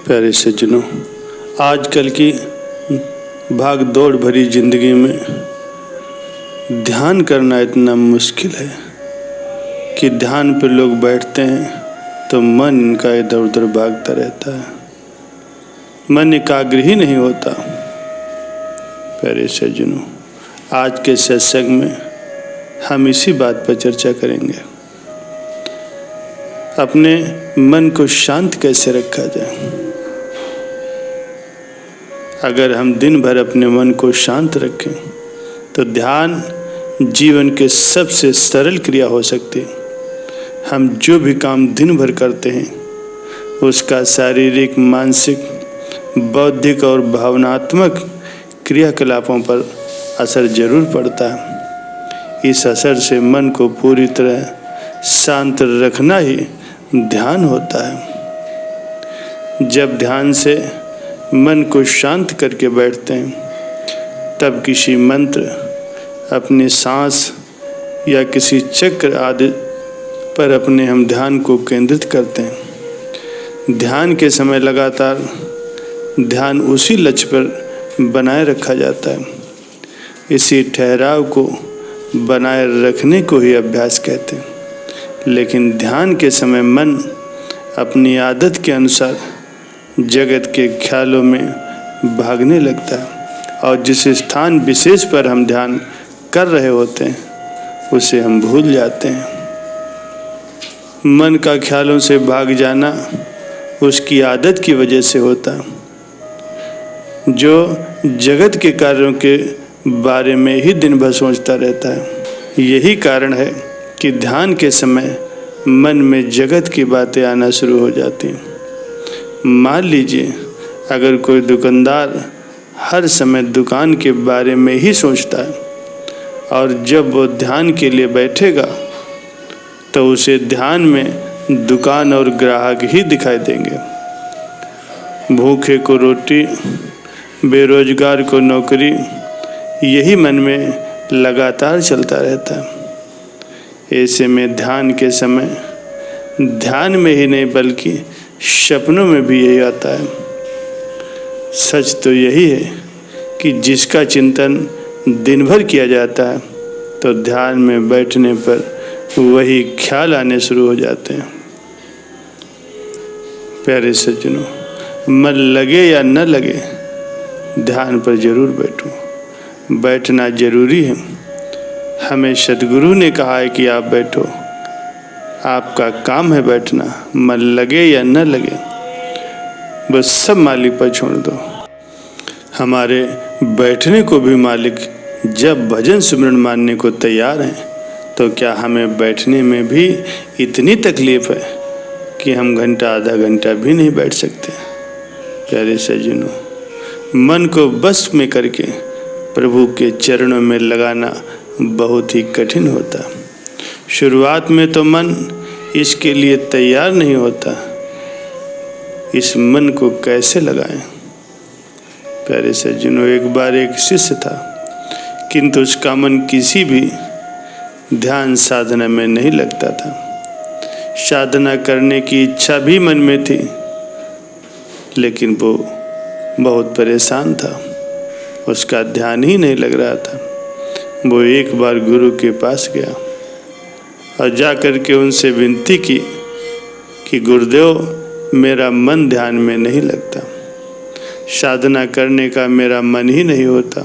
प्यारे सज्जनों, आजकल की भाग दौड़ भरी जिंदगी में ध्यान करना इतना मुश्किल है कि ध्यान पे लोग बैठते हैं तो मन इनका इधर उधर भागता रहता है, मन एकाग्र ही नहीं होता। प्यारे सज्जनों, आज के सत्संग में हम इसी बात पर चर्चा करेंगे। अपने मन को शांत कैसे रखा जाए। अगर हम दिन भर अपने मन को शांत रखें तो ध्यान जीवन के सबसे सरल क्रिया हो सकती है। हम जो भी काम दिन भर करते हैं उसका शारीरिक, मानसिक, बौद्धिक और भावनात्मक क्रियाकलापों पर असर जरूर पड़ता है। इस असर से मन को पूरी तरह शांत रखना ही ध्यान होता है। जब ध्यान से मन को शांत करके बैठते हैं तब किसी मंत्र, अपनी सांस या किसी चक्र आदि पर अपने हम ध्यान को केंद्रित करते हैं। ध्यान के समय लगातार ध्यान उसी लक्ष्य पर बनाए रखा जाता है। इसी ठहराव को बनाए रखने को ही अभ्यास कहते हैं। लेकिन ध्यान के समय मन अपनी आदत के अनुसार जगत के ख्यालों में भागने लगता है और जिस स्थान विशेष पर हम ध्यान कर रहे होते हैं उसे हम भूल जाते हैं। मन का ख्यालों से भाग जाना उसकी आदत की वजह से होता है, जो जगत के कार्यों के बारे में ही दिन भर सोचता रहता है। यही कारण है कि ध्यान के समय मन में जगत की बातें आना शुरू हो जाती हैं। मान लीजिए, अगर कोई दुकानदार हर समय दुकान के बारे में ही सोचता है और जब वो ध्यान के लिए बैठेगा तो उसे ध्यान में दुकान और ग्राहक ही दिखाई देंगे। भूखे को रोटी, बेरोजगार को नौकरी, यही मन में लगातार चलता रहता है। ऐसे में ध्यान के समय ध्यान में ही नहीं बल्कि सपनों में भी यही आता है। सच तो यही है कि जिसका चिंतन दिन भर किया जाता है तो ध्यान में बैठने पर वही ख्याल आने शुरू हो जाते हैं। प्यारे सज्जनों, मन लगे या न लगे ध्यान पर जरूर बैठो। बैठना जरूरी है। हमें सद्गुरु ने कहा है कि आप बैठो, आपका काम है बैठना। मन लगे या न लगे बस सब मालिक पर छोड़ दो। हमारे बैठने को भी मालिक जब भजन सिमरन मानने को तैयार हैं तो क्या हमें बैठने में भी इतनी तकलीफ है कि हम घंटा आधा घंटा भी नहीं बैठ सकते। प्यारे सज्जनों, मन को बस में करके प्रभु के चरणों में लगाना बहुत ही कठिन होता। शुरुआत में तो मन इसके लिए तैयार नहीं होता। इस मन को कैसे लगाएं। प्यारे सज्जनों, एक बार एक शिष्य था किंतु उसका मन किसी भी ध्यान साधना में नहीं लगता था। साधना करने की इच्छा भी मन में थी लेकिन वो बहुत परेशान था, उसका ध्यान ही नहीं लग रहा था। वो एक बार गुरु के पास गया और जाकर के उनसे विनती की कि गुरुदेव, मेरा मन ध्यान में नहीं लगता, साधना करने का मेरा मन ही नहीं होता।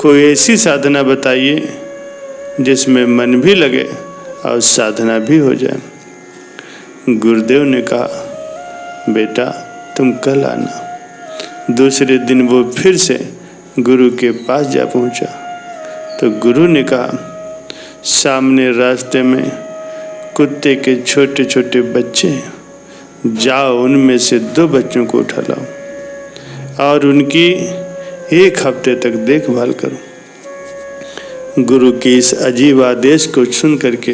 कोई ऐसी साधना बताइए जिसमें मन भी लगे और साधना भी हो जाए। गुरुदेव ने कहा, बेटा तुम कल आना। दूसरे दिन वो फिर से गुरु के पास जा पहुंचा तो गुरु ने कहा, सामने रास्ते में कुत्ते के छोटे छोटे बच्चे हैं, जाओ उनमें से 2 बच्चों को उठा लाओ और उनकी 1 हफ्ते तक देखभाल करो। गुरु के इस अजीब आदेश को सुन करके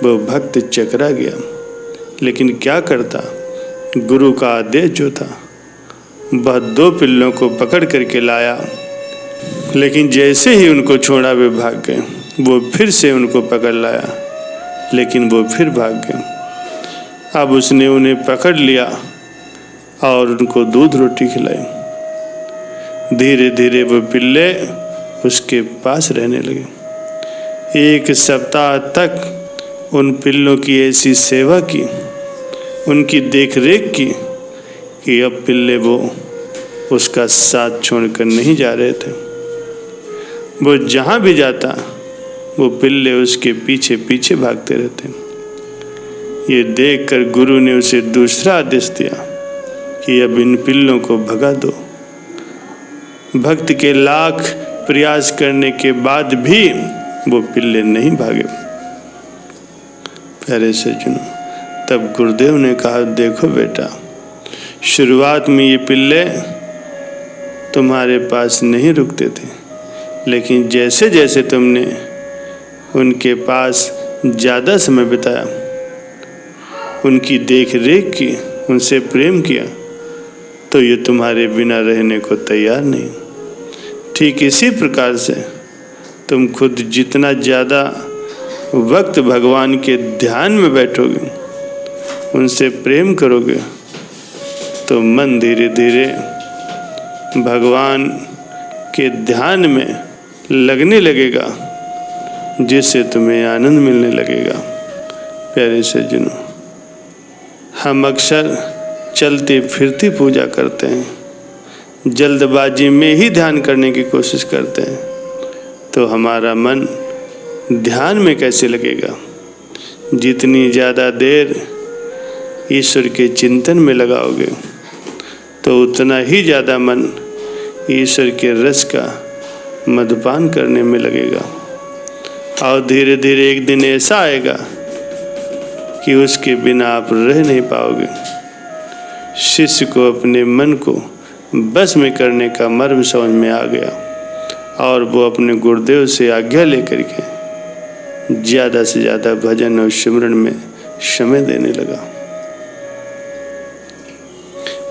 वो भक्त चकरा गया, लेकिन क्या करता। गुरु का आदेश जो था वह 2 पिल्लों को पकड़ करके लाया, लेकिन जैसे ही उनको छोड़ा वे भाग गए। वो फिर से उनको पकड़ लाया लेकिन वो फिर भाग गए। अब उसने उन्हें पकड़ लिया और उनको दूध रोटी खिलाई। धीरे धीरे वो पिल्ले उसके पास रहने लगे। 1 सप्ताह तक उन पिल्लों की ऐसी सेवा की, उनकी देखरेख की कि अब पिल्ले वो उसका साथ छोड़कर नहीं जा रहे थे। वो जहाँ भी जाता वो पिल्ले उसके पीछे पीछे भागते रहते। ये देखकर गुरु ने उसे दूसरा आदेश दिया कि अब इन पिल्लों को भगा दो। भक्त के लाख प्रयास करने के बाद भी वो पिल्ले नहीं भागे। प्यारे सज्जनों, तब गुरुदेव ने कहा, देखो बेटा, शुरुआत में ये पिल्ले तुम्हारे पास नहीं रुकते थे, लेकिन जैसे जैसे तुमने उनके पास ज़्यादा समय बिताया, उनकी देख रेख की, उनसे प्रेम किया, तो ये तुम्हारे बिना रहने को तैयार नहीं। ठीक इसी प्रकार से तुम खुद जितना ज़्यादा वक्त भगवान के ध्यान में बैठोगे, उनसे प्रेम करोगे, तो मन धीरे धीरे भगवान के ध्यान में लगने लगेगा, जिससे तुम्हें आनंद मिलने लगेगा। प्यारे सज्जनों, हम अक्सर चलती फिरती पूजा करते हैं, जल्दबाजी में ही ध्यान करने की कोशिश करते हैं, तो हमारा मन ध्यान में कैसे लगेगा। जितनी ज़्यादा देर ईश्वर के चिंतन में लगाओगे, तो उतना ही ज़्यादा मन ईश्वर के रस का मधुपान करने में लगेगा। और धीरे धीरे एक दिन ऐसा आएगा कि उसके बिना आप रह नहीं पाओगे। शिष्य को अपने मन को बस में करने का मर्म समझ में आ गया और वो अपने गुरुदेव से आज्ञा लेकर के ज़्यादा से ज़्यादा भजन और सिमरन में समय देने लगा।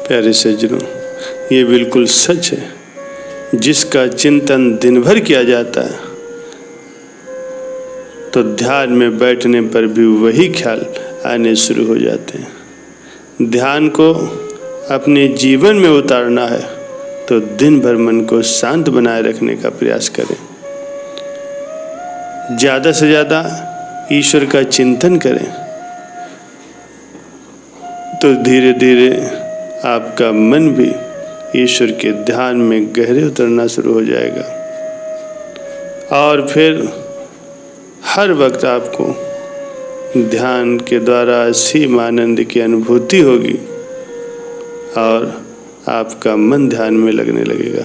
प्यारे सज्जनों, ये बिल्कुल सच है। जिसका चिंतन दिन भर किया जाता है, तो ध्यान में बैठने पर भी वही ख्याल आने शुरू हो जाते हैं। ध्यान को अपने जीवन में उतारना है तो दिन भर मन को शांत बनाए रखने का प्रयास करें। ज़्यादा से ज़्यादा ईश्वर का चिंतन करें, तो धीरे धीरे आपका मन भी ईश्वर के ध्यान में गहरे उतरना शुरू हो जाएगा और फिर हर वक्त आपको ध्यान के द्वारा असीम आनंद की अनुभूति होगी और आपका मन ध्यान में लगने लगेगा।